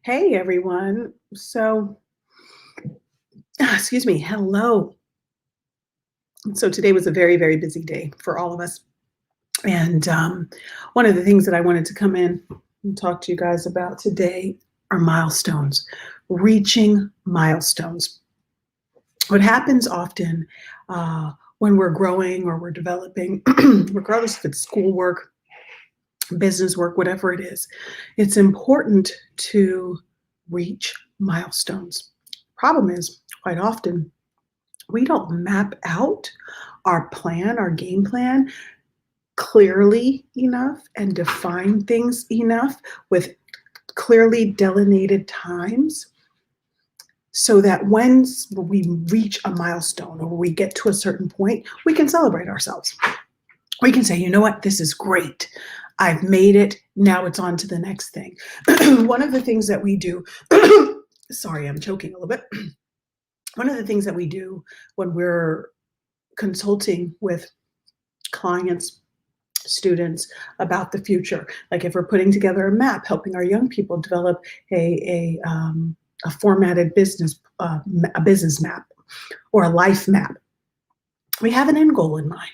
Hey everyone. Excuse me. Hello. So today was a very, very busy day for all of us. And one of the things that I wanted to come in and talk to you guys about today are milestones, reaching milestones. What happens often when we're growing or we're developing, regardless if it's schoolwork, business work, whatever it is, it's important to reach milestones. Problem is, quite often, we don't map out our plan, our game plan clearly enough and define things enough with clearly delineated times so that when we reach a milestone or we get to a certain point, we can celebrate ourselves. We can say, you know what, this is great. I've made it. Now it's on to the next thing. One of the things that we do, sorry, I'm choking a little bit. One of the things that we do when we're consulting with clients, students about the future, like if we're putting together a map, helping our young people develop a formatted business, a business map or a life map, we have an end goal in mind.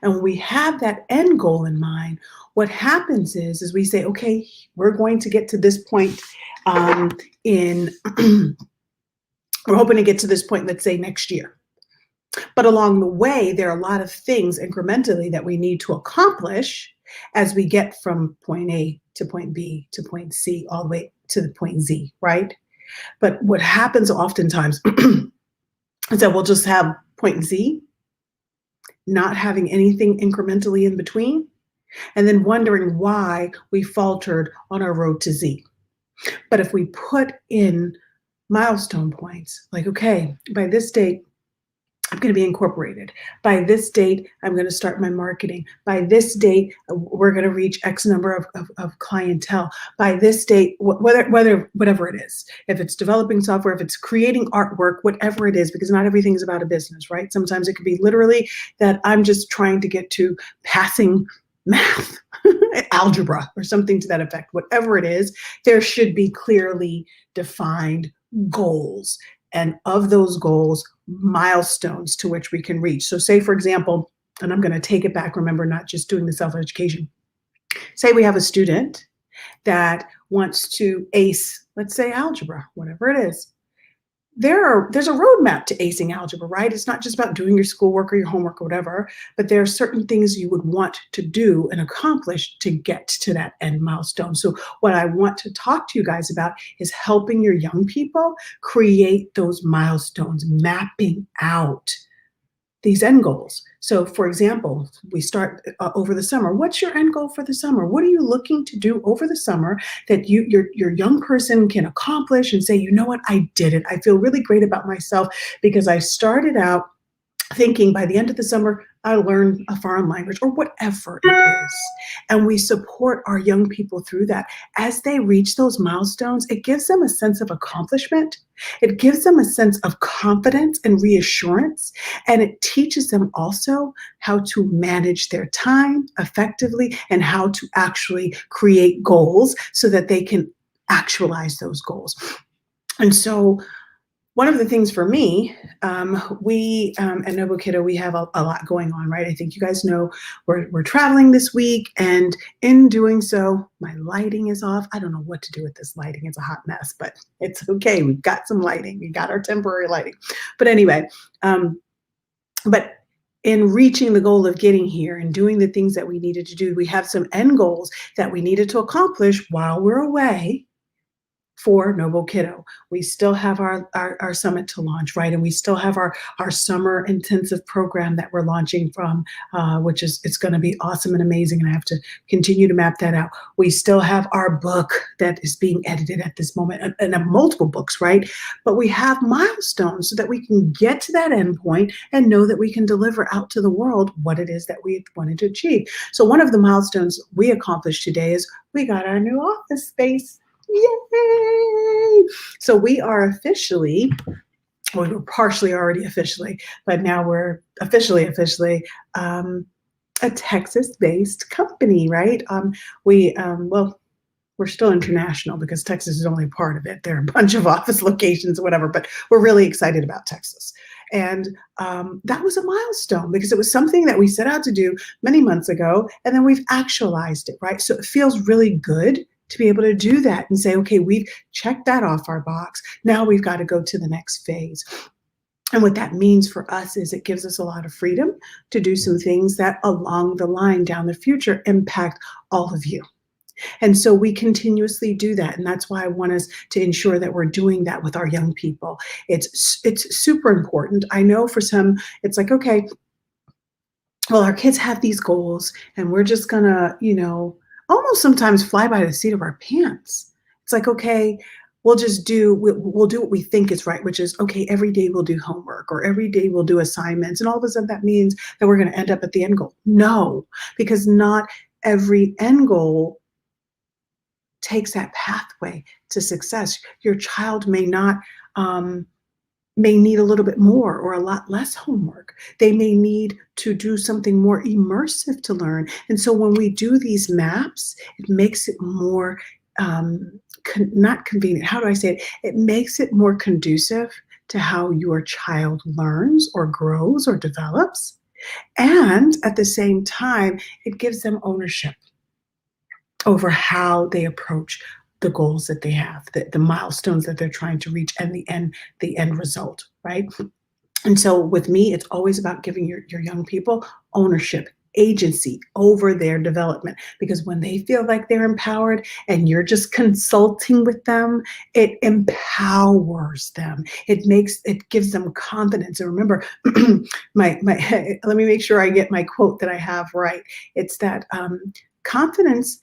And when we have that end goal in mind, what happens is we say, okay, we're going to get to this point in, we're hoping to get to this point, let's say next year. But along the way, there are a lot of things incrementally that we need to accomplish as we get from point A to point B to point C, all the way to the point Z, right? But what happens oftentimes is that we'll just have point Z, not having anything incrementally in between, and then wondering why we faltered on our road to Z. But if we put in milestone points, like, okay, by this date, I'm going to be incorporated. By this date, I'm going to start my marketing. By this date, we're going to reach X number of clientele. By this date, whatever it is, if it's developing software, if it's creating artwork, whatever it is, because not everything is about a business, right? Sometimes it could be literally that I'm just trying to get to passing math, algebra, or something to that effect. Whatever it is, there should be clearly defined goals. And of those goals, milestones to which we can reach. So say, for example, and I'm going to take it back, remember, not just doing the self-education. Say we have a student that wants to ace, let's say algebra, whatever it is. There's a roadmap to acing algebra, right? It's not just about doing your schoolwork or your homework or whatever, but there are certain things you would want to do and accomplish to get to that end milestone. So what I want to talk to you guys about is helping your young people create those milestones, mapping out these end goals. So for example, we start over the summer. What's your end goal for the summer? What are you looking to do over the summer that your young person can accomplish and say, you know what, I did it. I feel really great about myself because I started out thinking by the end of the summer, I learned a foreign language or whatever it is. And we support our young people through that. As they reach those milestones, it gives them a sense of accomplishment. It gives them a sense of confidence and reassurance. And it teaches them also how to manage their time effectively and how to actually create goals so that they can actualize those goals. And so one of the things for me, we at Noble Kiddo, we have a lot going on, right? I think you guys know we're traveling this week, and in doing so, my lighting is off. I don't know what to do with this lighting. It's a hot mess, but it's okay. We've got some lighting. We got our temporary lighting. But anyway, but in reaching the goal of getting here and doing the things that we needed to do, we have some end goals that we needed to accomplish while we're away for Noble Kiddo. We still have our summit to launch, right? And we still have our summer intensive program that we're launching from, which is, it's going to be awesome and amazing. And I have to continue to map that out. We still have our book that is being edited at this moment, and multiple books, right? But we have milestones so that we can get to that end point and know that we can deliver out to the world what it is that we wanted to achieve. So one of the milestones we accomplished today is we got our new office space. Yay! So we are officially, well, we're partially already officially, but now we're officially a Texas-based company, right? Well, we're still international because Texas is only part of it. There are a bunch of office locations or whatever, but we're really excited about Texas. And that was a milestone because it was something that we set out to do many months ago, and then we've actualized it, right? So it feels really good to be able to do that and say, okay, we've checked that off our box. Now we've got to go to the next phase. And what that means for us is it gives us a lot of freedom to do some things that along the line down the future impact all of you. And so we continuously do that. And that's why I want us to ensure that we're doing that with our young people. It's super important. I know for some, it's like, okay, well, our kids have these goals and we're just gonna, almost sometimes fly by the seat of our pants. It's like, okay, we'll do what we think is right, which is, okay, every day we'll do homework or every day we'll do assignments. And all of a sudden that means that we're going to end up at the end goal. No, because not every end goal takes that pathway to success. Your child may need a little bit more or a lot less homework. They may need to do something more immersive to learn. And so when we do these maps, it makes it more not convenient. How do I say it? It makes it more conducive to how your child learns or grows or develops. And at the same time, it gives them ownership over how they approach the goals that they have, the milestones that they're trying to reach, and the end result, right? And so with me, it's always about giving your young people ownership, agency over their development. Because when they feel like they're empowered and you're just consulting with them, it empowers them. It gives them confidence. And remember, my let me make sure I get my quote that I have right. It's that confidence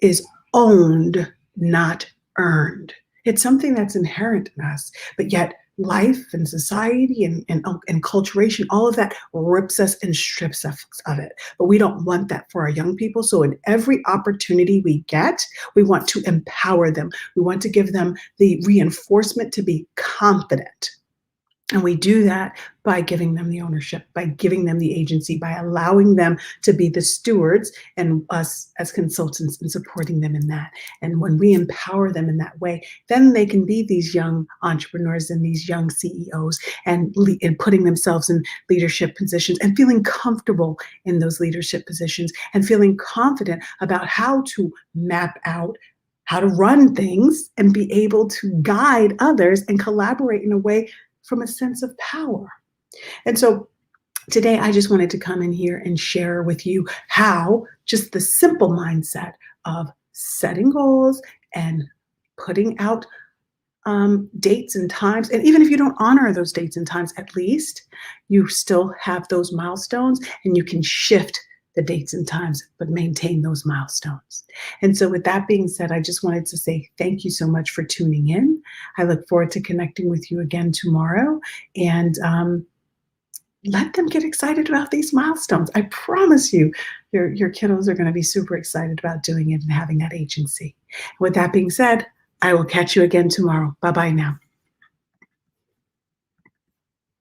is owned, not earned. It's something that's inherent in us, but yet life and society and culturation, all of that rips us and strips us of it. But we don't want that for our young people. So in every opportunity we get, we want to empower them. We want to give them the reinforcement to be confident. And we do that by giving them the ownership, by giving them the agency, by allowing them to be the stewards and us as consultants and supporting them in that. And when we empower them in that way, then they can be these young entrepreneurs and these young CEOs and putting themselves in leadership positions and feeling comfortable in those leadership positions and feeling confident about how to map out how to run things and be able to guide others and collaborate in a way from a sense of power. And so today I just wanted to come in here and share with you how just the simple mindset of setting goals and putting out dates and times, and even if you don't honor those dates and times, at least you still have those milestones and you can shift the dates and times, but maintain those milestones. And so with that being said, I just wanted to say thank you so much for tuning in. I look forward to connecting with you again tomorrow, and let them get excited about these milestones. I promise you, your kiddos are going to be super excited about doing it and having that agency. With that being said, I will catch you again tomorrow. Bye-bye now.